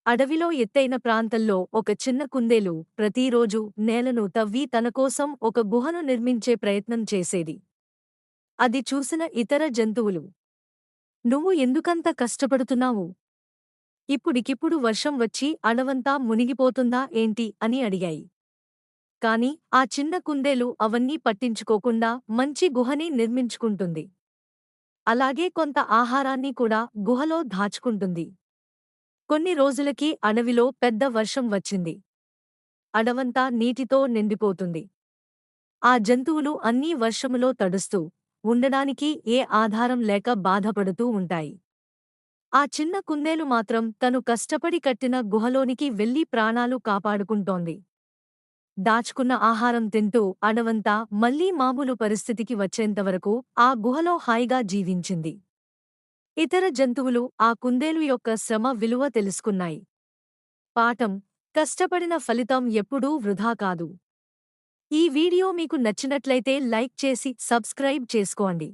అడవిలో ఎత్తైన ప్రాంతంలో ఒక చిన్న కుందేలు ప్రతిరోజు నేలను తవ్వి తనకోసం ఒక గుహను నిర్మించే ప్రయత్నం చేసేది. అది చూసిన ఇతర జంతువులు, నువ్వు ఎందుకంత కష్టపడుతున్నావు? ఇప్పుడికిప్పుడు వర్షం వచ్చి అడవంతా మునిగిపోతుందా ఏంటి అని అడిగాయి. కాని ఆ చిన్న కుందేలు అవన్నీ పట్టించుకోకుండా మంచి గుహని నిర్మించుకుంటుంది. అలాగే కొంత ఆహారాన్ని కూడా గుహలో దాచుకుంటుంది. కొన్ని రోజులకి అడవిలో పెద్ద వర్షం వచ్చింది. అడవంతా నీటితో నిండిపోతుంది. ఆ జంతువులు అన్నీ వర్షములో తడుస్తూ, ఉండడానికి ఏ ఆధారం లేక బాధపడుతూ ఉంటాయి. ఆ చిన్న కుందేలు మాత్రం తను కష్టపడి కట్టిన గుహలోనికి వెళ్లి ప్రాణాలు కాపాడుకుంటోంది. దాచుకున్న ఆహారం తింటూ అడవంతా మళ్లీ మామూలు పరిస్థితికి వచ్చేంతవరకు ఆ గుహలో హాయిగా జీవించింది. ఇతర జంతువులు ఆ కుందేలు యొక్క శ్రమ విలువ తెలుసుకున్నాయి. పాఠం: కష్టపడిన ఫలితం ఎప్పుడూ వృధా కాదు. ఈ వీడియో మీకు నచ్చినట్లయితే లైక్ చేసి సబ్స్క్రైబ్ చేసుకోండి.